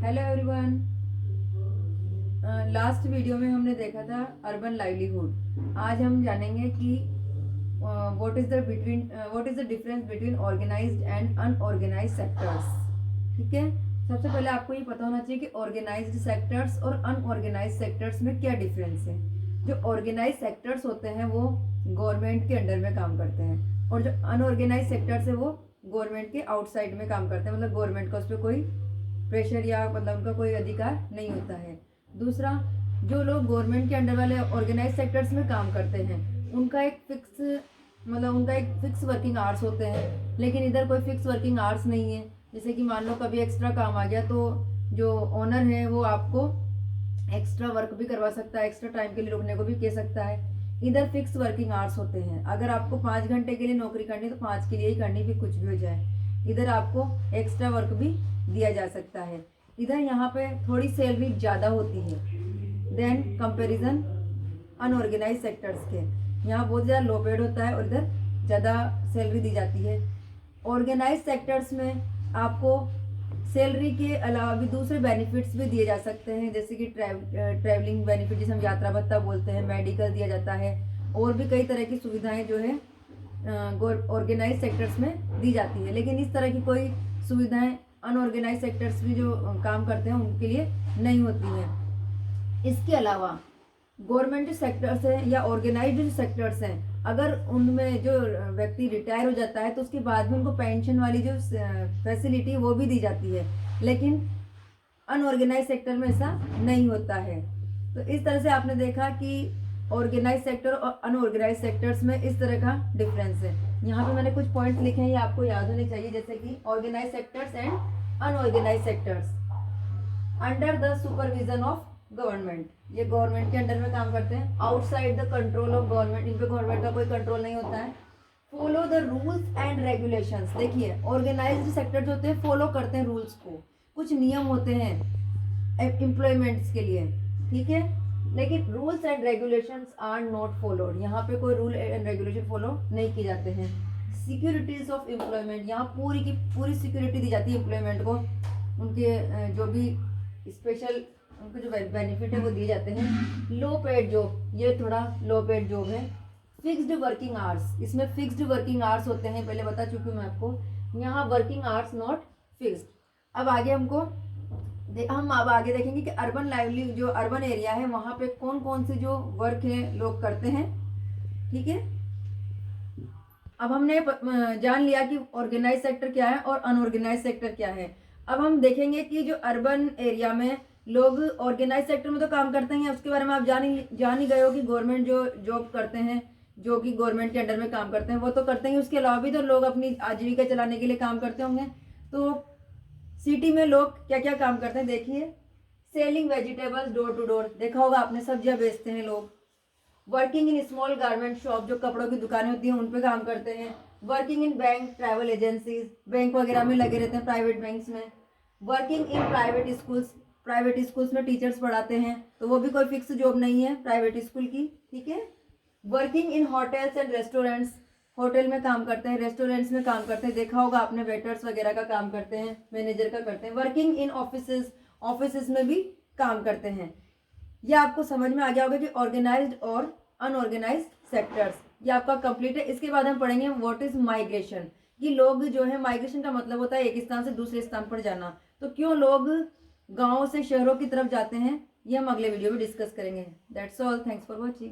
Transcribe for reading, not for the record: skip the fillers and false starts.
Hello everyone. Last video में हमने देखा था अर्बन लाइवलीहुड। आज हम जानेंगे कि what is the difference between organised and unorganised sectors. ठीक है, सबसे पहले आपको ये पता होना चाहिए कि ऑर्गेनाइज्ड सेक्टर्स और अनऑर्गेनाइज्ड सेक्टर्स में क्या डिफरेंस है। जो ऑर्गेनाइज्ड सेक्टर्स होते हैं वो गवर्नमेंट के अंडर में काम करते हैं, और जो अनऑर्गेनाइज्ड सेक्टर्स है वो गवर्नमेंट के आउटसाइड में काम करते हैं, मतलब गवर्नमेंट का उस पर कोई प्रेशर या मतलब उनका कोई अधिकार नहीं होता है। दूसरा, जो लोग गवर्नमेंट के अंडर वाले ऑर्गेनाइज सेक्टर्स में काम करते हैं उनका एक फिक्स वर्किंग आवर्स होते हैं, लेकिन इधर कोई फिक्स वर्किंग आवर्स नहीं है। जैसे कि मान लो कभी एक्स्ट्रा काम आ गया तो जो ओनर है वो आपको एक्स्ट्रा वर्क भी करवा सकता है, एक्स्ट्रा टाइम के लिए रुकने को भी कह सकता है। इधर फिक्स वर्किंग आवर्स होते हैं, अगर आपको 5 घंटे के लिए नौकरी करनी तो 5 के लिए ही करनी, फिर कुछ भी हो जाए। इधर आपको एक्स्ट्रा वर्क भी दिया जा सकता है। इधर यहाँ पे थोड़ी सैलरी ज़्यादा होती है देन कंपैरिजन अनऑर्गेनाइज सेक्टर्स के। यहाँ बहुत ज़्यादा लो पेड होता है और इधर ज़्यादा सैलरी दी जाती है। ऑर्गेनाइज सेक्टर्स में आपको सैलरी के अलावा भी दूसरे बेनिफिट्स भी दिए जा सकते हैं, जैसे कि ट्रैवलिंग बेनिफिट जिसे हम यात्रा भत्ता बोलते हैं, मेडिकल दिया जाता है, और भी कई तरह की सुविधाएं जो है ऑर्गेनाइज सेक्टर्स में दी जाती है। लेकिन इस तरह की कोई सुविधाएं अनऑर्गेनाइज सेक्टर्स भी जो काम करते हैं उनके लिए नहीं होती हैं। इसके अलावा गवर्नमेंट सेक्टर्स हैं या ऑर्गेनाइज्ड सेक्टर्स हैं, अगर उनमें जो व्यक्ति रिटायर हो जाता है तो उसके बाद में उनको पेंशन वाली जो फैसिलिटी वो भी दी जाती है, लेकिन अनऑर्गेनाइज सेक्टर में ऐसा नहीं होता है। तो इस तरह से आपने देखा कि ऑर्गेनाइज सेक्टर और अनऑर्गेनाइज सेक्टर्स में इस तरह का डिफरेंस है। यहाँ पे मैंने कुछ पॉइंट्स लिखे हैं, ये आपको याद होने चाहिए, जैसे कि organise sectors and unorganise sectors under the supervision of government. ये गवर्नमेंट के अंडर में काम करते हैं, outside the control of government, इन पे गवर्नमेंट का कोई कंट्रोल नहीं होता है। Follow the rules and regulations. देखिए, ऑर्गेनाइज्ड सेक्टर जो होते हैं फॉलो करते हैं रूल्स को, कुछ नियम होते हैं एम्प्लॉयमेंट्स के लिए, ठीक है, लेकिन rules and regulations are not followed. यहाँ पे कोई रूल एंड रेगुलेशन फॉलो नहीं किए जाते हैं। सिक्योरिटीज ऑफ एम्प्लॉयमेंट, यहाँ पूरी की पूरी सिक्योरिटी दी जाती है एम्प्लॉयमेंट को, उनके जो भी स्पेशल उनको जो बेनिफिट है वो दिए जाते हैं। लो पेड जॉब, ये थोड़ा लो पेड जॉब है। फिक्स्ड वर्किंग आवर्स, इसमें फिक्स्ड वर्किंग आवर्स होते हैं, पहले बता चुकी हूँ मैं आपको। यहाँ वर्किंग आवर्स नॉट फिक्स्ड। अब आगे देखेंगे कि अर्बन लाइवली जो अर्बन एरिया है वहाँ पे कौन कौन से जो वर्क है लोग करते हैं, ठीक है। अब हमने जान लिया कि ऑर्गेनाइज सेक्टर क्या है और अनऑर्गेनाइज सेक्टर क्या है। अब हम देखेंगे कि जो अर्बन एरिया में लोग ऑर्गेनाइज सेक्टर में तो काम करते हैं, उसके बारे में आप जान ही गए हो कि गवर्नमेंट जो जॉब करते हैं, जो कि गवर्नमेंट के अंडर में काम करते हैं वो तो करते हैं, उसके अलावा भी तो लोग अपनी आजीविका चलाने के लिए काम करते होंगे। तो सिटी में लोग क्या क्या काम करते हैं देखिए। Selling vegetables door to door, देखा होगा आपने, सब्जियां बेचते हैं लोग। Working in small garment shop, जो कपड़ों की दुकानें होती हैं उन पे काम करते हैं। Working in bank travel agencies, bank वगैरह में लगे रहते हैं, प्राइवेट बैंक्स में। वर्किंग इन प्राइवेट स्कूल्स में टीचर्स पढ़ाते हैं, तो वो भी कोई फिक्स जॉब नहीं है प्राइवेट स्कूल की, ठीक है। Working in hotels and restaurants, hotel में काम करते हैं, रेस्टोरेंट्स में काम करते हैं, देखा होगा आपने, वेटर्स वगैरह का काम करते हैं, मैनेजर का करते हैं। वर्किंग इन ऑफिसेज में भी काम करते हैं। ये आपको समझ में आ गया होगा कि ऑर्गेनाइज्ड और अनऑर्गेनाइज्ड सेक्टर्स, ये आपका कंप्लीट है। इसके बाद हम पढ़ेंगे व्हाट इज माइग्रेशन, कि लोग जो है, माइग्रेशन का मतलब होता है एक स्थान से दूसरे स्थान पर जाना, तो क्यों लोग गाँव से शहरों की तरफ जाते हैं, ये हम अगले वीडियो में डिस्कस करेंगे। That's all, thanks for watching.